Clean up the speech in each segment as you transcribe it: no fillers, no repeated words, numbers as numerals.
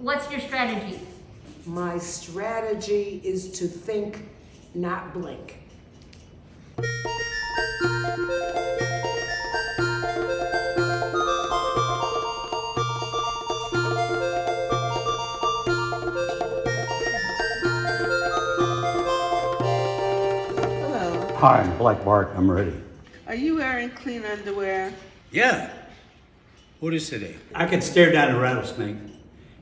What's your strategy? My strategy is to think, not blink. Hi, I'm Black Bart. I'm ready. Are you wearing clean underwear? Yeah. What is today? I could stare down a rattlesnake,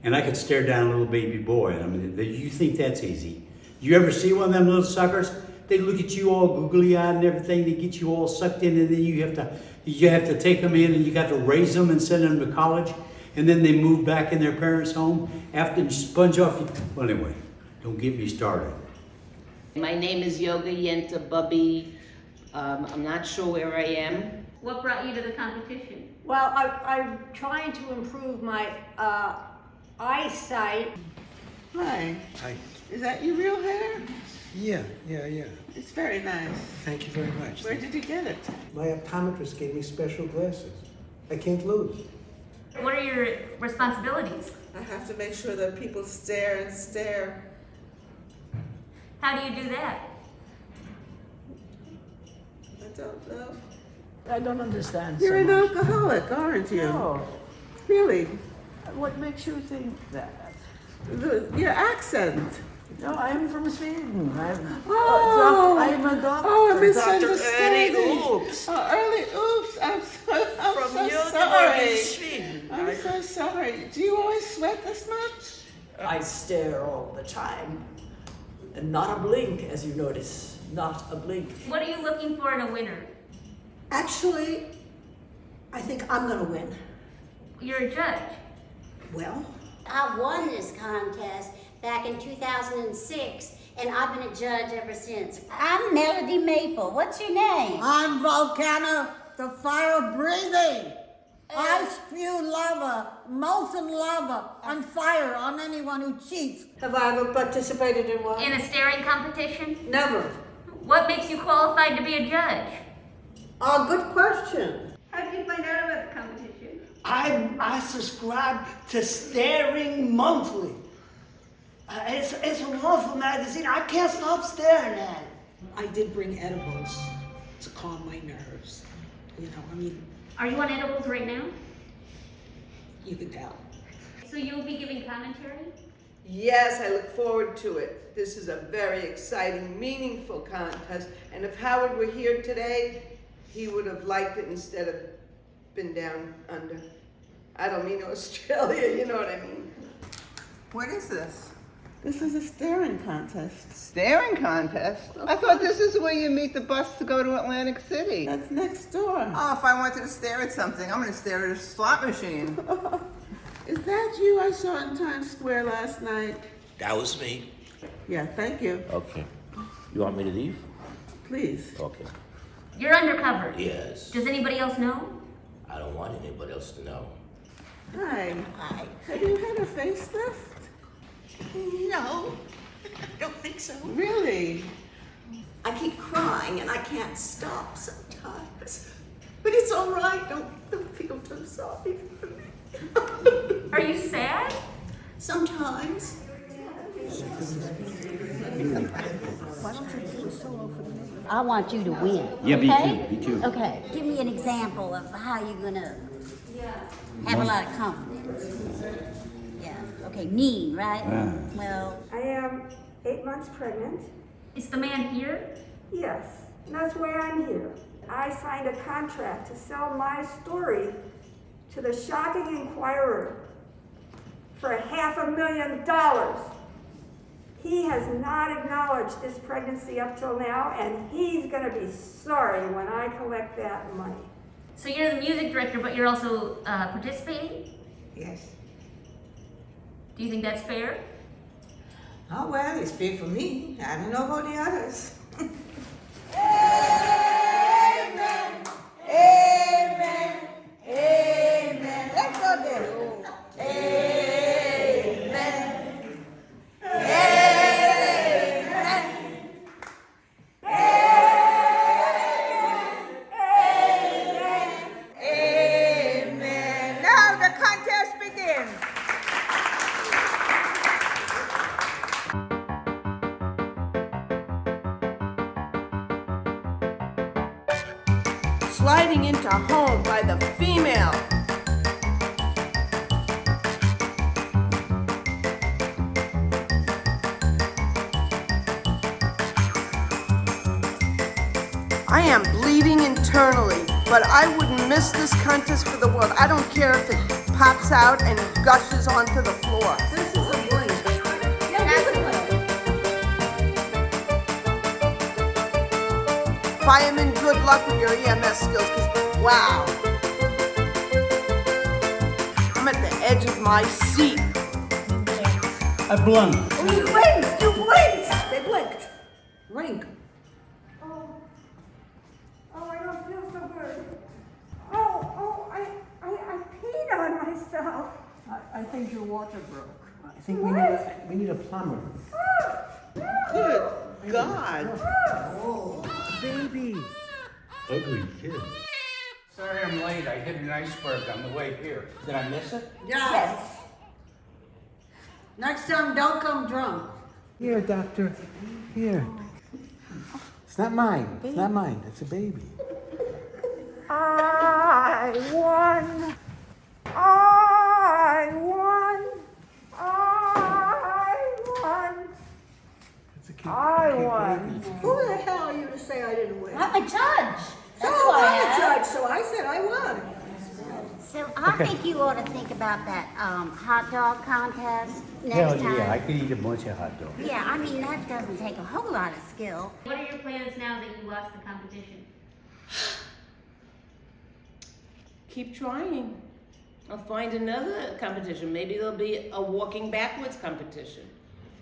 and I could stare down a little baby boy. I mean, you think that's easy? You ever see one of them little suckers? They look at you all googly-eyed and everything. They get you all sucked in, and then you have to take them in, and you got to raise them and send them to college, and then they move back in their parents' home after you sponge off. Well, anyway, don't get me started. My name is Yoga Yenta Bubby. I'm not sure where I am. What brought you to the competition? Well, I'm trying to improve my eyesight. Hi. Hi. Is that your real hair? Yeah. It's very nice. Thank you very much. Where did you get it? My optometrist gave me special glasses. I can't lose. What are your responsibilities? I have to make sure that people stare and stare. How do you do that? I don't know. I don't understand. You're so an much. alcoholic, aren't you? No. Really? What makes you think that? Your accent. No, I'm from Sweden. I'm a doctor. Oh, I Dr. misunderstood. Ernie Oops. Oh, early oops. I'm From so Göteborg sorry. in Sweden. I'm so sorry. Do you always sweat this much? I stare all the time. And not a blink, as you notice. Not a blink. What are you looking for in a winner? Actually, I think I'm gonna win. You're a judge. Well, I won this contest back in 2006, and I've been a judge ever since. I'm Melody Maple. What's your name? I'm Volcano, the fire breathing. I spew lava, molten lava, and fire on anyone who cheats. Have I ever participated in one? In a staring competition? Never. What makes you qualified to be a judge? Oh, good question. How did you find out about the competition? I subscribe to Staring Monthly. It's a wonderful magazine. I can't stop staring at it. I did bring edibles to calm my nerves. You know, I mean, Are you on edibles right now? you can tell. So you'll be giving commentary? Yes, I look forward to it. This is a very exciting, meaningful contest. And if Howard were here today, he would have liked it instead of been down under. I don't mean Australia, you know what I mean. What is this? This is a staring contest. Staring contest? I thought this is where you meet the bus to go to Atlantic City. That's next door. Oh, if I wanted to stare at something, I'm going to stare at a slot machine. Is that you I saw in Times Square last night? That was me. Yeah, thank you. Okay. You want me to leave? Please. Okay. You're undercover. Yes. Does anybody else know? I don't want anybody else to know. Hi. Hi. Have you had a facelift? No, I don't think so. Really? I keep crying and I can't stop sometimes. But it's all right. Don't feel too sorry for me. Are you sad? Sometimes. I want you to win. Yeah, okay? me too. Okay, give me an example of how you're gonna have a lot of confidence. Yeah, okay, mean, right? Well, I am 8 months pregnant. Is the man here? Yes, and that's why I'm here. I signed a contract to sell my story to the Shocking Inquirer for $500,000. He has not acknowledged this pregnancy up till now, and he's gonna be sorry when I collect that money. So you're the music director, but you're also participating? Yes. Do you think that's fair? Oh, well, it's fair for me. I don't know about the others. Amen. Amen. Amen. Let's go there. Amen. Now the contest begins. sliding into home by the female. I am bleeding internally, but I wouldn't miss this contest for the world. I don't care if it pops out and gushes onto the floor. This is a blink. Fireman, good luck with your EMS skills, because wow. I'm at the edge of my seat. I blunked. Oh, you blinked! You blinked! They blinked. Blink. Oh, I don't feel so good. Oh, I peed on myself. I think your water broke. I think we need a plumber. Good God. Baby. Ugly kid. Sorry I'm late. I hit an iceberg on the way here. Did I miss it? Yes. Next time, don't come drunk. Here, doctor. Here. It's not mine. It's not mine. It's a baby. I won. I won. I won. It's a cute, I cute won. baby. Who the hell are you to say I didn't win? I'm a judge. So That's who I I'm a am. judge, so I said I won. So I think you ought to think about that hot dog contest next Hell time. yeah, I could eat a bunch of hot dogs. Yeah, I mean, that doesn't take a whole lot of skill. What are your plans now that you lost the competition? Keep trying. I'll find another competition. Maybe there'll be a walking backwards competition,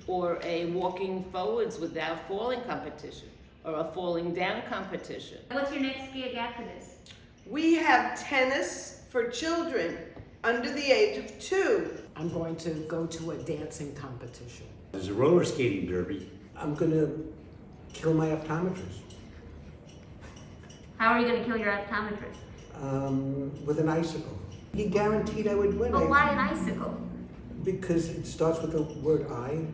or a walking forwards without falling competition, or a falling down competition. What's your next gig after this? We have tennis for children under the age of 2. I'm going to go to a dancing competition. There's a roller skating derby. I'm gonna kill my optometrist. How are you going to kill your optometrist? With an icicle. He guaranteed I would win. But why an icicle? Because it starts with the word I